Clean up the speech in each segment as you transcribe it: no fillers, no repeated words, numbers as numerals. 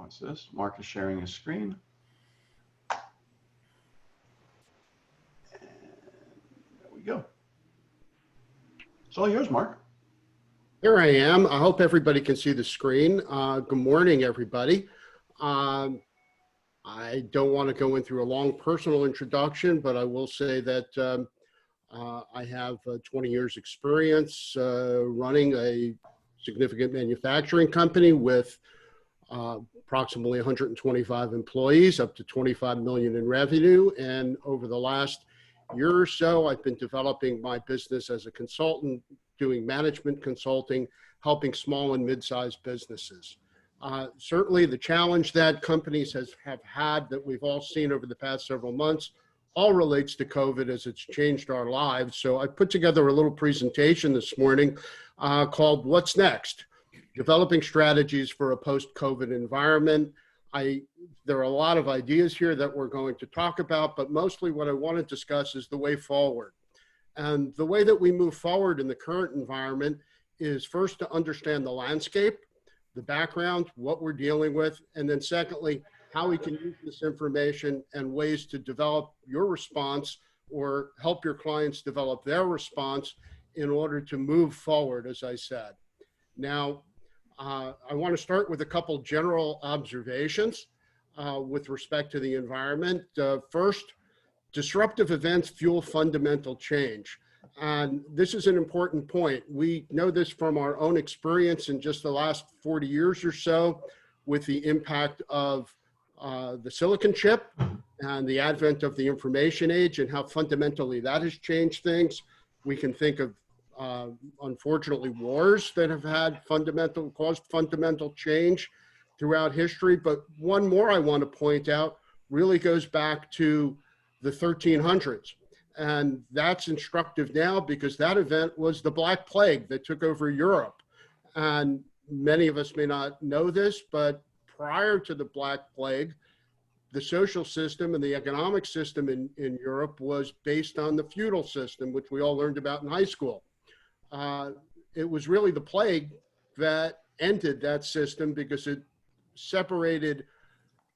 Watch this. Mark is sharing his screen. And there we go. It's all yours, Mark. Here I am. I hope everybody can see the screen. Good morning, everybody. I don't want to go in through a long personal introduction, but I will say that I have 20 years experience running a significant manufacturing company with approximately 125 employees, up to 25 million in revenue. And over the last year or so, I've been developing my business as a consultant, doing management consulting, helping small and mid-sized businesses. Certainly the challenge that companies have had that we've all seen over the past several months all relates to COVID as it's changed our lives. So I put together a little presentation this morning called What's Next? Developing Strategies for a Post-COVID Environment. There are a lot of ideas here that we're going to talk about, but mostly what I want to discuss is the way forward. And the way that we move forward in the current environment is first to understand the landscape, the background, what we're dealing with, and then secondly, how we can use this information and ways to develop your response or help your clients develop their response in order to move forward, as I said. Now, I want to start with a couple general observations with respect to the environment. First, disruptive events fuel fundamental change. And this is an important point. We know this from our own experience in just the last 40 years or so with the impact of the silicon chip and the advent of the information age and how fundamentally that has changed things. We can think of, unfortunately, wars that have had caused fundamental change throughout history. But one more I want to point out really goes back to the 1300s. And that's instructive now because that event was the Black Plague that took over Europe. And many of us may not know this, but prior to the Black Plague, the social system and the economic system in Europe was based on the feudal system, which we all learned about in high school. It was really the plague that ended that system because it separated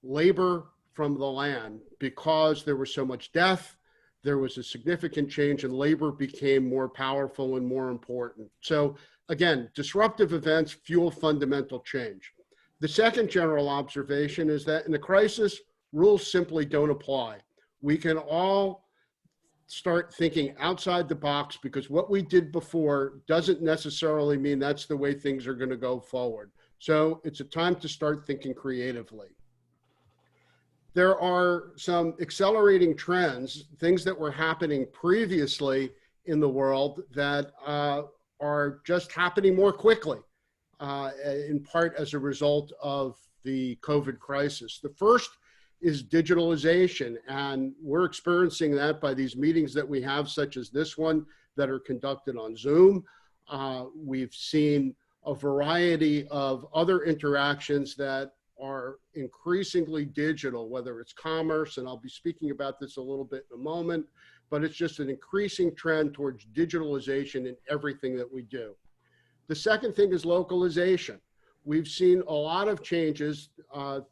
labor from the land. Because there was so much death, there was a significant change and labor became more powerful and more important. So again, disruptive events fuel fundamental change. The second general observation is that in a crisis, rules simply don't apply. We can all start thinking outside the box because what we did before doesn't necessarily mean that's the way things are going to go forward. So it's a time to start thinking creatively. There are some accelerating trends, things that were happening previously in the world that are just happening more quickly, in part as a result of the COVID crisis. The first is digitalization, and we're experiencing that by these meetings that we have, such as this one, that are conducted on Zoom. We've seen a variety of other interactions that are increasingly digital, whether it's commerce, and I'll be speaking about this a little bit in a moment, but it's just an increasing trend towards digitalization in everything that we do. The second thing is localization. We've seen a lot of changes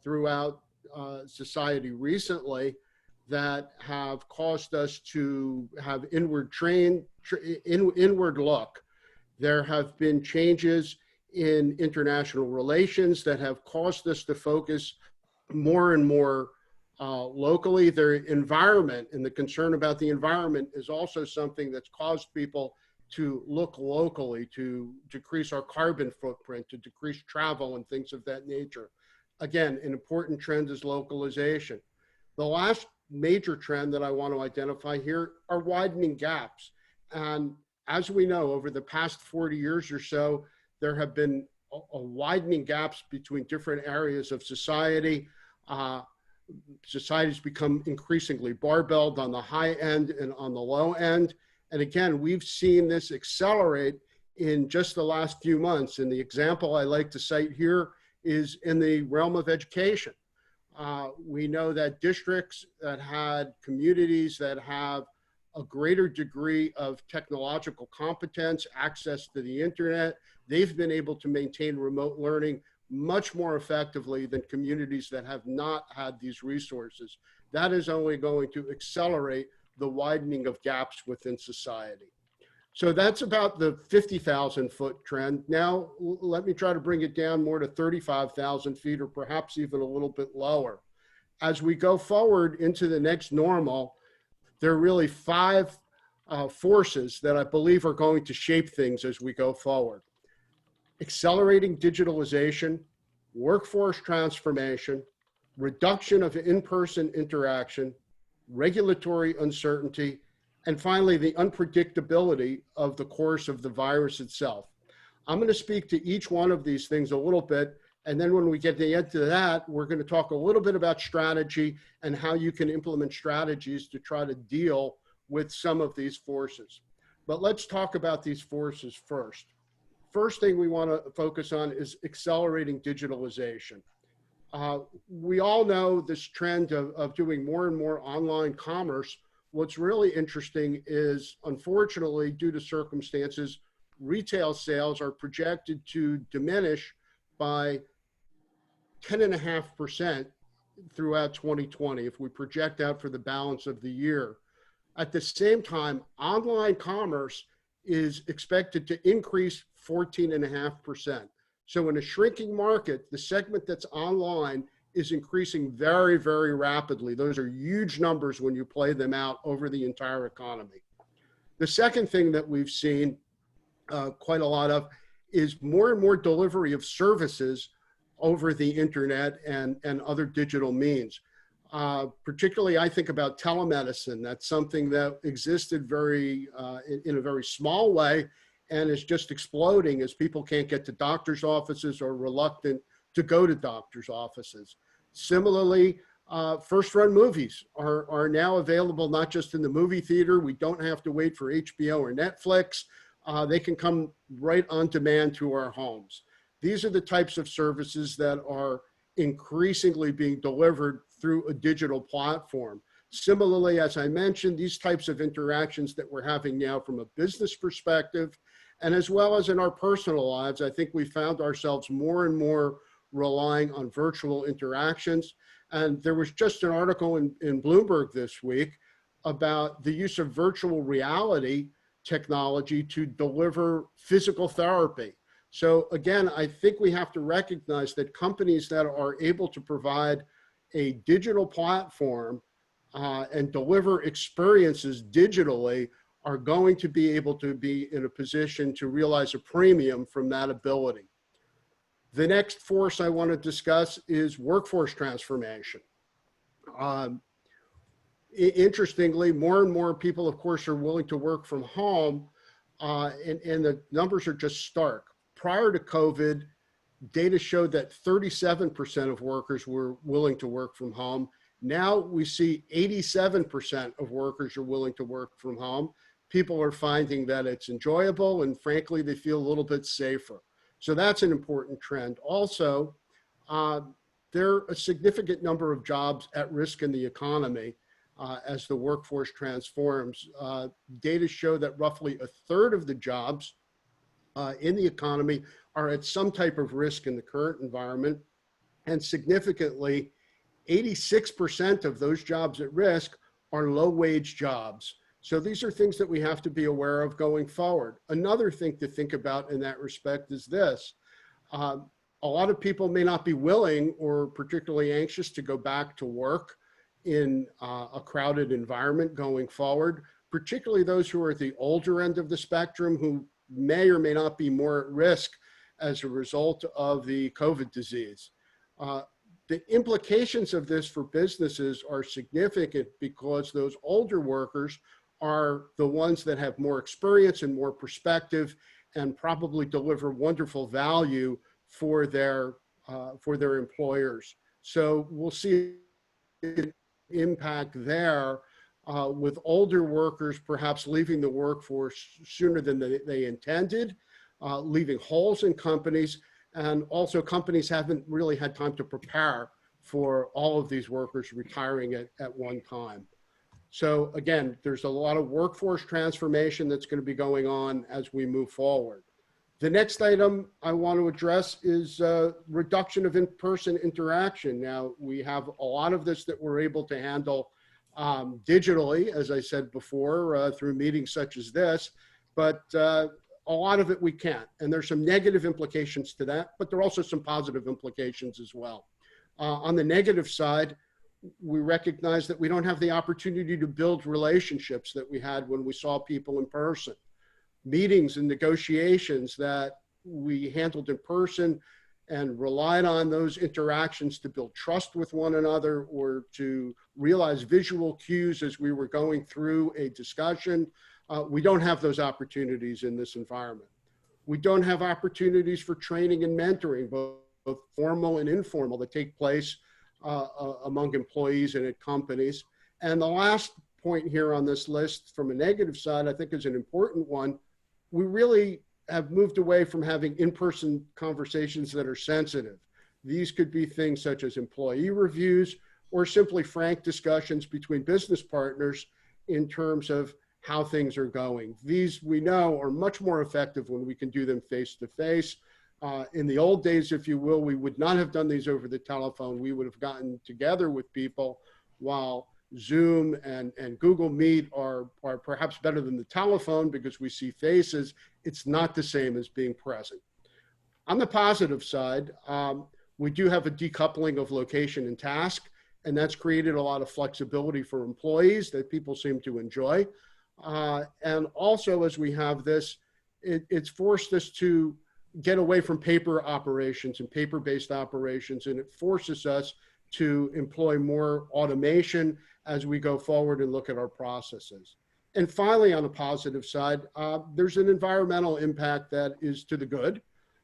throughout society recently that have caused us to have inward look. There have been changes in international relations that have caused us to focus more and more locally. Their environment and the concern about the environment is also something that's caused people to look locally, to decrease our carbon footprint, to decrease travel and things of that nature. Again, an important trend is localization. The last major trend that I want to identify here are widening gaps. And as we know, over the past 40 years or so, there have been a widening gaps between different areas of society. Society's become increasingly barbelled on the high end and on the low end. And again, we've seen this accelerate in just the last few months. And the example I like to cite here is in the realm of education. We know that districts that had communities that have a greater degree of technological competence, access to the internet, they've been able to maintain remote learning much more effectively than communities that have not had these resources. That is only going to accelerate the widening of gaps within society. So that's about the 50,000 foot trend. Now, let me try to bring it down more to 35,000 feet or perhaps even a little bit lower. As we go forward into the next normal, there are really five forces that I believe are going to shape things as we go forward. Accelerating digitalization, workforce transformation, reduction of in-person interaction, regulatory uncertainty, and finally, the unpredictability of the course of the virus itself. I'm going to speak to each one of these things a little bit, and then when we get to the end of that, we're going to talk a little bit about strategy and how you can implement strategies to try to deal with some of these forces. But let's talk about these forces first. First thing we want to focus on is accelerating digitalization. We all know this trend of doing more and more online commerce. What's really interesting is, unfortunately, due to circumstances, retail sales are projected to diminish by 10.5% throughout 2020 if we project out for the balance of the year. At the same time, online commerce is expected to increase 14.5%. So in a shrinking market, the segment that's online is increasing very, very rapidly. Those are huge numbers when you play them out over the entire economy. The second thing that we've seen quite a lot of is more and more delivery of services over the internet and other digital means. Particularly, I think about telemedicine. That's something that existed in a very small way and is just exploding as people can't get to doctor's offices or reluctant to go to doctor's offices. Similarly, first-run movies are now available not just in the movie theater. We don't have to wait for HBO or Netflix. They can come right on demand to our homes. These are the types of services that are increasingly being delivered through a digital platform. Similarly, as I mentioned, these types of interactions that we're having now from a business perspective, and as well as in our personal lives, I think we found ourselves more and more relying on virtual interactions. And there was just an article in Bloomberg this week about the use of virtual reality technology to deliver physical therapy. So again, I think we have to recognize that companies that are able to provide a digital platform and deliver experiences digitally are going to be able to be in a position to realize a premium from that ability. The next force I want to discuss is workforce transformation. Interestingly, more and more people, of course, are willing to work from home, and the numbers are just stark. Prior to COVID, data showed that 37% of workers were willing to work from home. Now we see 87% of workers are willing to work from home. People are finding that it's enjoyable, and frankly, they feel a little bit safer. So that's an important trend. Also, there are a significant number of jobs at risk in the economy as the workforce transforms. Data show that roughly a third of the jobs in the economy are at some type of risk in the current environment. And significantly, 86% of those jobs at risk are low-wage jobs. So these are things that we have to be aware of going forward. Another thing to think about in that respect is this. A lot of people may not be willing or particularly anxious to go back to work in a crowded environment going forward, particularly those who are at the older end of the spectrum who may or may not be more at risk as a result of the COVID disease. The implications of this for businesses are significant because those older workers are the ones that have more experience and more perspective and probably deliver wonderful value for their employers. So we'll see an impact there with older workers perhaps leaving the workforce sooner than they intended, leaving holes in companies, and also companies haven't really had time to prepare for all of these workers retiring at one time. So again, there's a lot of workforce transformation that's going to be going on as we move forward. The next item I want to address is reduction of in-person interaction. Now, we have a lot of this that we're able to handle digitally, as I said before, through meetings such as this, but a lot of it we can't. And there's some negative implications to that, but there are also some positive implications as well. On the negative side, we recognize that we don't have the opportunity to build relationships that we had when we saw people in person. Meetings and negotiations that we handled in person and relied on those interactions to build trust with one another or to realize visual cues as we were going through a discussion. We don't have those opportunities in this environment. We don't have opportunities for training and mentoring, both formal and informal, that take place among employees and at companies. And the last point here on this list from a negative side, I think is an important one. We really have moved away from having in-person conversations that are sensitive. These could be things such as employee reviews or simply frank discussions between business partners in terms of how things are going. These, we know, are much more effective when we can do them face-to-face. In the old days, if you will, we would not have done these over the telephone. We would have gotten together with people, while Zoom and Google Meet are perhaps better than the telephone because we see faces. It's not the same as being present. On the positive side, we do have a decoupling of location and task, and that's created a lot of flexibility for employees that people seem to enjoy. And also, as we have this, it's forced us to get away from paper operations and paper-based operations, and it forces us to employ more automation as we go forward and look at our processes. And finally, on the positive side, there's an environmental impact that is to the good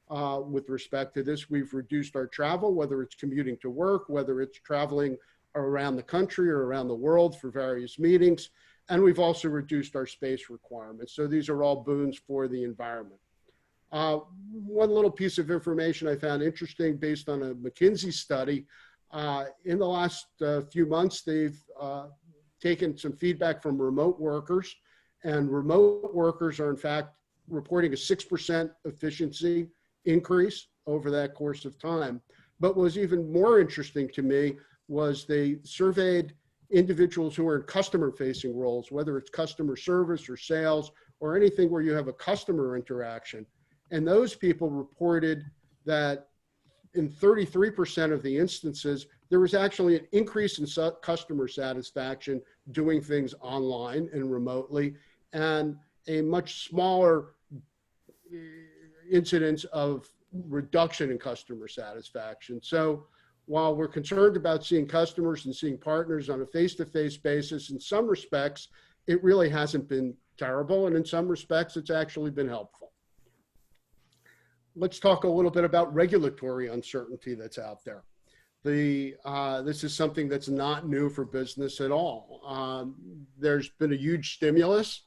with respect to this. We've reduced our travel, whether it's commuting to work, whether it's traveling around the country or around the world for various meetings. And we've also reduced our space requirements. So these are all boons for the environment. One little piece of information I found interesting based on a McKinsey study. In the last few months, they've taken some feedback from remote workers, and remote workers are in fact reporting a 6% efficiency increase over that course of time. But what was even more interesting to me was they surveyed individuals who are in customer-facing roles, whether it's customer service or sales or anything where you have a customer interaction. And those people reported that in 33% of the instances, there was actually an increase in customer satisfaction doing things online and remotely, and a much smaller incidence of reduction in customer satisfaction. So while we're concerned about seeing customers and seeing partners on a face-to-face basis, in some respects, it really hasn't been terrible. And in some respects, it's actually been helpful. Let's talk a little bit about regulatory uncertainty that's out there. This is something that's not new for business at all. There's been a huge stimulus,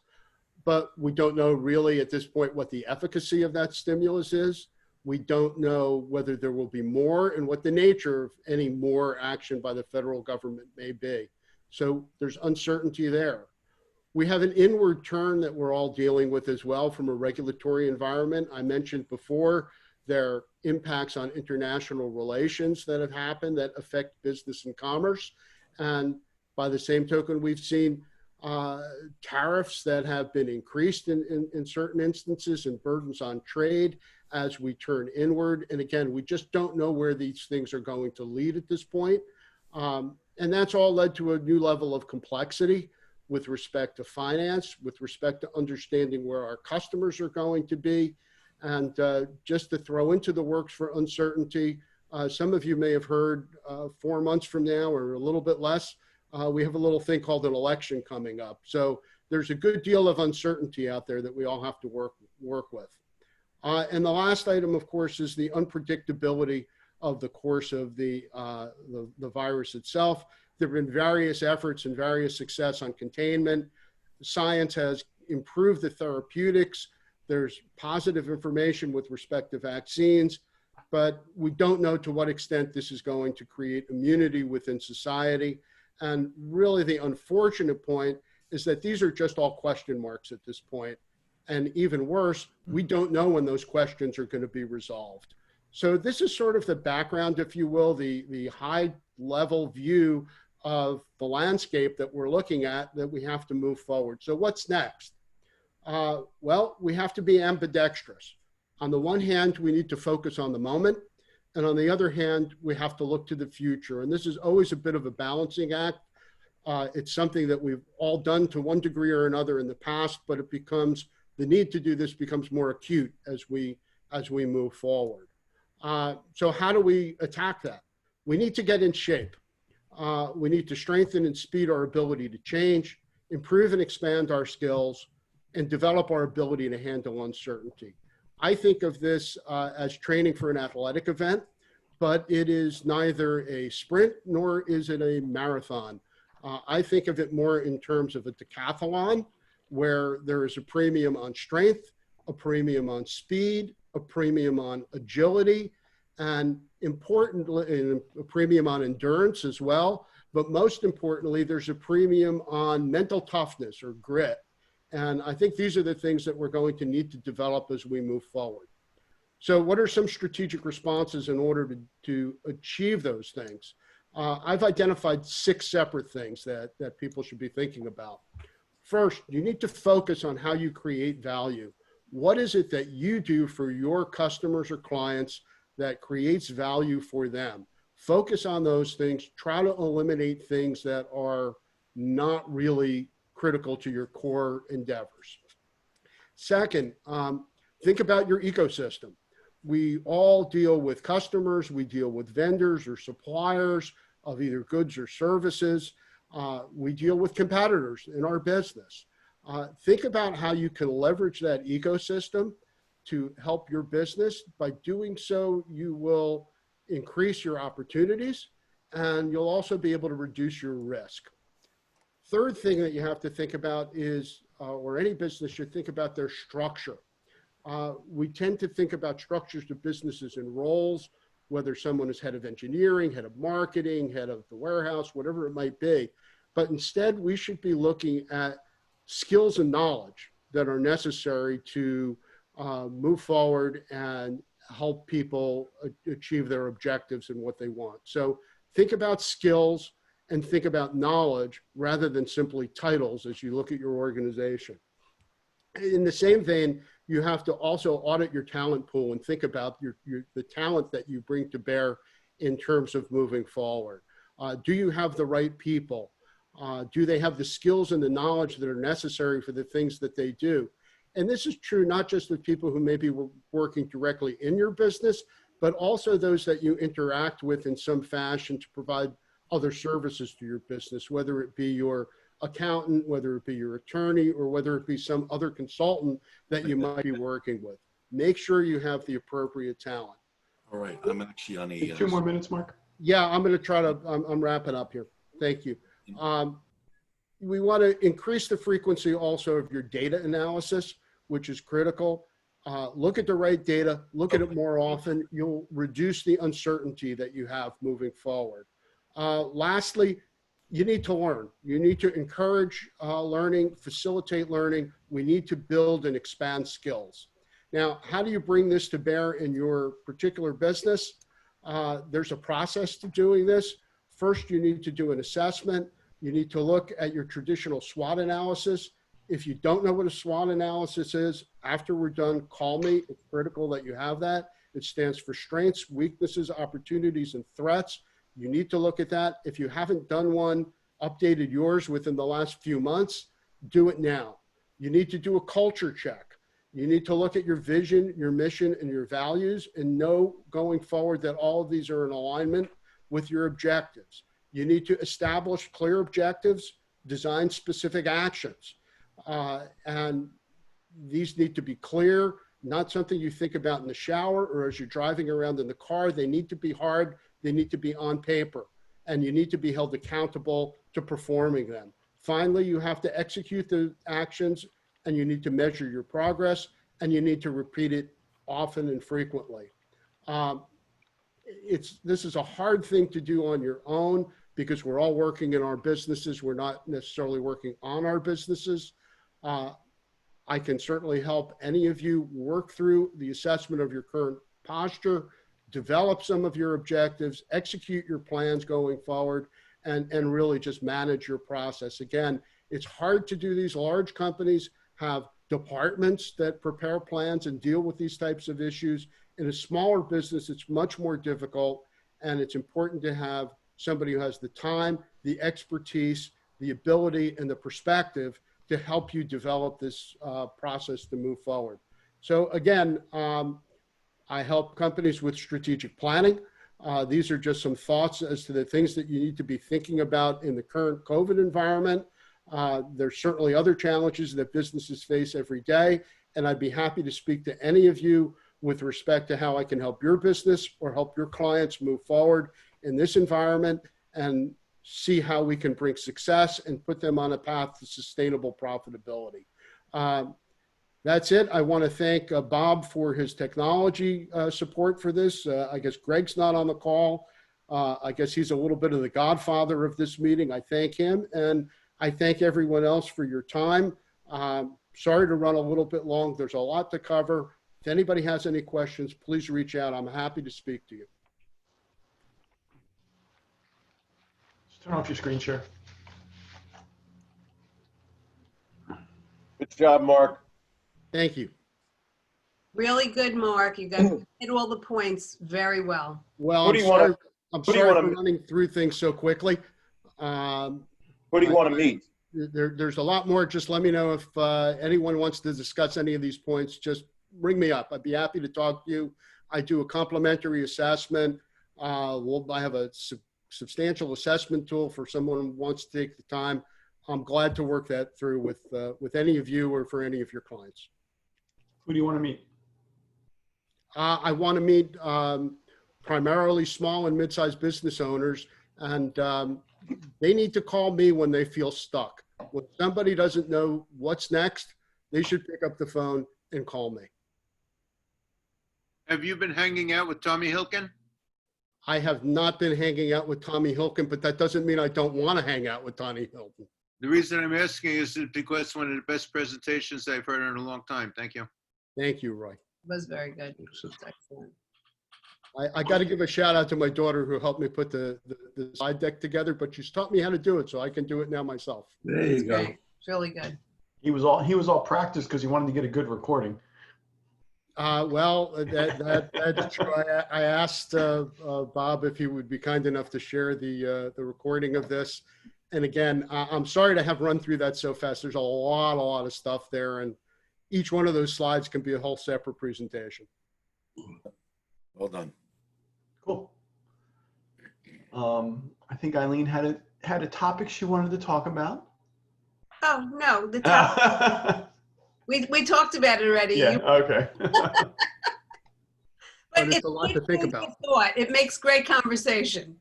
but we don't know really at this point what the efficacy of that stimulus is. We don't know whether there will be more and what the nature of any more action by the federal government may be. So there's uncertainty there. We have an inward turn that we're all dealing with as well from a regulatory environment. I mentioned before, there are impacts on international relations that have happened that affect business and commerce. And by the same token, we've seen tariffs that have been increased in certain instances and burdens on trade as we turn inward. And again, we just don't know where these things are going to lead at this point. And that's all led to a new level of complexity with respect to finance, with respect to understanding where our customers are going to be. And just to throw into the works for uncertainty, some of you may have heard 4 months from now or a little bit less, we have a little thing called an election coming up. So there's a good deal of uncertainty out there that we all have to work with. And the last item, of course, is the unpredictability of the course of the virus itself. There have been various efforts and various success on containment. Science has improved the therapeutics. There's positive information with respect to vaccines, but we don't know to what extent this is going to create immunity within society. And really the unfortunate point is that these are just all question marks at this point. And even worse, we don't know when those questions are going to be resolved. So this is sort of the background, if you will, the high level view of the landscape that we're looking at that we have to move forward. So what's next? Well, we have to be ambidextrous. On the one hand, we need to focus on the moment. And on the other hand, we have to look to the future. And this is always a bit of a balancing act. It's something that we've all done to one degree or another in the past, but it becomes, the need to do this becomes more acute as we move forward. So how do we attack that? We need to get in shape. We need to strengthen and speed our ability to change, improve and expand our skills, and develop our ability to handle uncertainty. I think of this as training for an athletic event, but it is neither a sprint nor is it a marathon. I think of it more in terms of a decathlon, where there is a premium on strength, a premium on speed, a premium on agility, and importantly, a premium on endurance as well. But most importantly, there's a premium on mental toughness or grit. And I think these are the things that we're going to need to develop as we move forward. So what are some strategic responses in order to achieve those things? I've identified 6 separate things that people should be thinking about. First, you need to focus on how you create value. What is it that you do for your customers or clients that creates value for them? Focus on those things. Try to eliminate things that are not really critical to your core endeavors. Second, think about your ecosystem. We all deal with customers, we deal with vendors or suppliers of either goods or services. We deal with competitors in our business. Think about how you can leverage that ecosystem to help your business. By doing so, you will increase your opportunities and you'll also be able to reduce your risk. Third thing that you have to think about is, or any business should think about their structure. We tend to think about structures to businesses and roles, whether someone is head of engineering, head of marketing, head of the warehouse, whatever it might be. But instead, we should be looking at skills and knowledge that are necessary to move forward and help people achieve their objectives and what they want. So think about skills and think about knowledge rather than simply titles as you look at your organization. In the same vein, you have to also audit your talent pool and think about the talent that you bring to bear in terms of moving forward. Do you have the right people? Do they have the skills and the knowledge that are necessary for the things that they do? And this is true not just with people who maybe were working directly in your business, but also those that you interact with in some fashion to provide other services to your business, whether it be your accountant, whether it be your attorney, or whether it be some other consultant that you might be working with. Make sure you have the appropriate talent. All right, I'm actually on a... 2 more minutes, Mark. Yeah, I'm going to try to, I'm wrapping up here. Thank you. We want to increase the frequency also of your data analysis, which is critical. Look at the right data, look at it more often. You'll reduce the uncertainty that you have moving forward. Lastly, you need to learn. You need to encourage learning, facilitate learning. We need to build and expand skills. Now, how do you bring this to bear in your particular business? There's a process to doing this. First, you need to do an assessment. You need to look at your traditional SWOT analysis. If you don't know what a SWOT analysis is, after we're done, call me. It's critical that you have that. It stands for strengths, weaknesses, opportunities, and threats. You need to look at that. If you haven't done one, updated yours within the last few months, do it now. You need to do a culture check. You need to look at your vision, your mission, and your values and know going forward that all of these are in alignment with your objectives. You need to establish clear objectives, design specific actions. And these need to be clear, not something you think about in the shower or as you're driving around in the car. They need to be hard. They need to be on paper, and you need to be held accountable to performing them. Finally, you have to execute the actions, and you need to measure your progress, and you need to repeat it often and frequently. This is a hard thing to do on your own because we're all working in our businesses. We're not necessarily working on our businesses. I can certainly help any of you work through the assessment of your current posture, develop some of your objectives, execute your plans going forward, and really just manage your process. Again, it's hard to do these. Large companies have departments that prepare plans and deal with these types of issues. In a smaller business, it's much more difficult, and it's important to have somebody who has the time, the expertise, the ability, and the perspective to help you develop this process to move forward. So again, I help companies with strategic planning. These are just some thoughts as to the things that you need to be thinking about in the current COVID environment. There's certainly other challenges that businesses face every day, and I'd be happy to speak to any of you with respect to how I can help your business or help your clients move forward in this environment and see how we can bring success and put them on a path to sustainable profitability. That's it. I want to thank Bob for his technology support for this. I guess Greg's not on the call. I guess he's a little bit of the godfather of this meeting. I thank him, and I thank everyone else for your time. Sorry to run a little bit long. There's a lot to cover. If anybody has any questions, please reach out. I'm happy to speak to you. Just turn off your screen share. Good job, Mark. Thank you. Really good, Mark. You got hit all the points very well. Well, Who do you wanna- I'm who do you sorry wanna- for running through things so quickly. Who do you want to meet? There's a lot more. Just let me know if anyone wants to discuss any of these points. Just ring me up. I'd be happy to talk to you. I do a complimentary assessment. I have a substantial assessment tool for someone who wants to take the time. I'm glad to work that through with any of you or for any of your clients. Who do you want to meet? I want to meet primarily small and mid-sized business owners, and they need to call me when they feel stuck. When somebody doesn't know what's next, they should pick up the phone and call me. Have you been hanging out with Tommy Hilkin? I have not been hanging out with Tommy Hilkin, but that doesn't mean I don't want to hang out with Tommy Hilkin. The reason I'm asking is because it's one of the best presentations I've heard in a long time. Thank you. Thank you, Roy. It was very good. It was excellent. I got to give a shout out to my daughter who helped me put the slide deck together, but she's taught me how to do it, so I can do it now myself. There you go. Great. It's really good. He was all practiced because he wanted to get a good recording. Well, that's true. I asked Bob if he would be kind enough to share the recording of this. And again, I'm sorry to have run through that so fast. There's a lot of stuff there, and each one of those slides can be a whole separate presentation. Well done. Cool. I think Eileen had a topic she wanted to talk about. Oh, no, the top, we talked about it already. Yeah. Okay. But It's a lot to think about. It makes great conversation.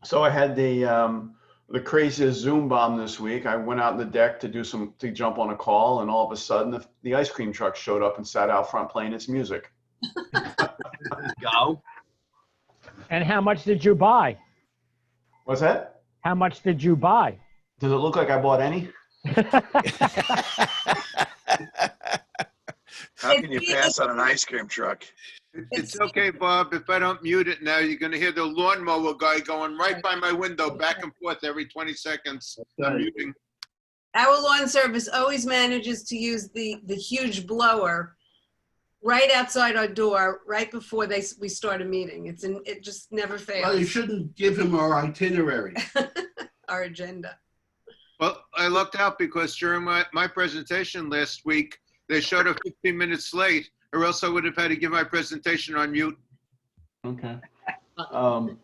So I had the craziest Zoom bomb this week. I went out on the deck to jump on a call, and all of a sudden the ice cream truck showed up and sat out front playing its music. Go. And how much did you buy? What's that? How much did you buy? Does it look like I bought any? How can you pass on an ice cream truck? It's okay, Bob. If I don't mute it now, you're going to hear the lawnmower guy going right by my window back and forth every 20 seconds. I'm muting. Our lawn service always manages to use the huge blower right outside our door, right before we start a meeting. It just never fails. Well, you shouldn't give him our itinerary. Our agenda. Well, I lucked out because during my presentation last week, they showed up 15 minutes late, or else I would have had to give my presentation on mute. Okay.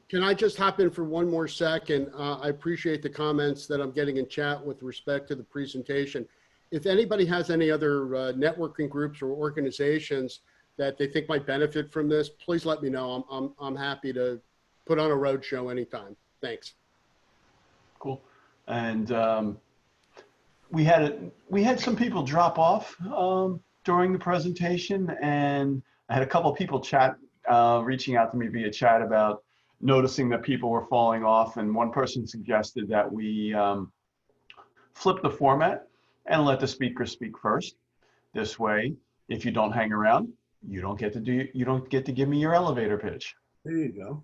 Can I just hop in for one more second? I appreciate the comments that I'm getting in chat with respect to the presentation. If anybody has any other networking groups or organizations that they think might benefit from this, please let me know. I'm happy to put on a roadshow anytime. Thanks. Cool. And we had some people drop off during the presentation, and I had a couple of people reaching out to me via chat about noticing that people were falling off, and one person suggested that we flip the format and let the speaker speak first. This way, if you don't hang around, you don't get to give me your elevator pitch. There you go.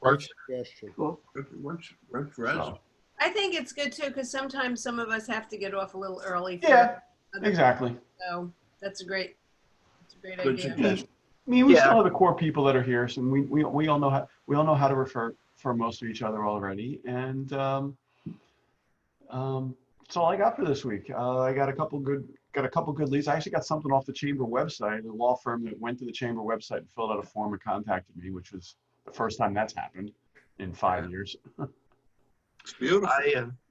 Great suggestion. Works for us. So, I think it's good too, because sometimes some of us have to get off a little early. yeah, other- exactly. So that's a great Good idea. suggestion. I mean, we Yeah. still have the core people that are here, so we all know how to refer for most of each other already, and that's all I got for this week. I got a couple good leads. I actually got something off the chamber website. A law firm that went to the chamber website and filled out a form and contacted me, which was the first time that's happened in 5 years. It's beautiful.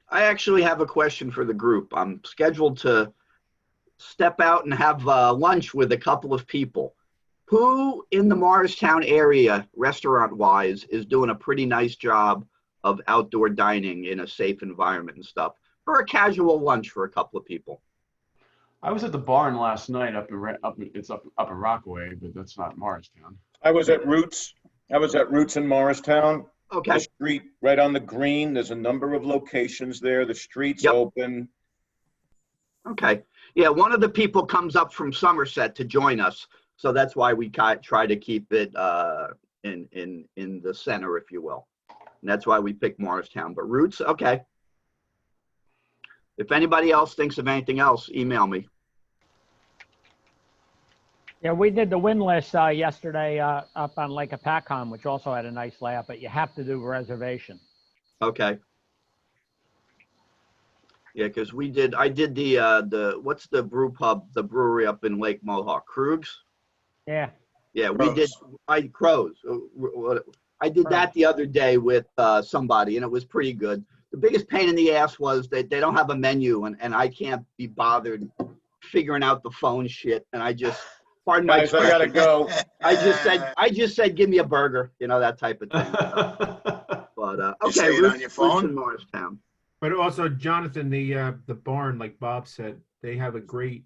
I actually have a question for the group. I'm scheduled to step out and have lunch with a couple of people. Who in the Morristown area, restaurant-wise, is doing a pretty nice job of outdoor dining in a safe environment and stuff for a casual lunch for a couple of people? I was at the barn last night up in Rockaway, but that's not Morristown. I was at Roots in Morristown. Okay. The street right on the green. There's a number of locations there. The street's Yep. open. Okay. Yeah, one of the people comes up from Somerset to join us, so that's why we try to keep it in the center, if you will. And that's why we picked Morristown. But Roots, okay. If anybody else thinks of anything else, email me. Yeah, we did the windlass yesterday up on Lake Apacon, which also had a nice layout, but you have to do a reservation. Okay. Yeah, because I did the what's the brew pub, the brewery up in Lake Mohawk, Krug's? Yeah. Yeah, we did. Crows. I did that the other day with somebody, and it was pretty good. The biggest pain in the ass was that they don't have a menu, and I can't be bothered figuring out the phone shit. And I just, pardon my Guys, I gotta expression, go. I just said, give me a burger, that type of thing. But You say okay, it on your phone? Roots in Morristown. But also, Jonathan, the barn, like Bob said, they have a great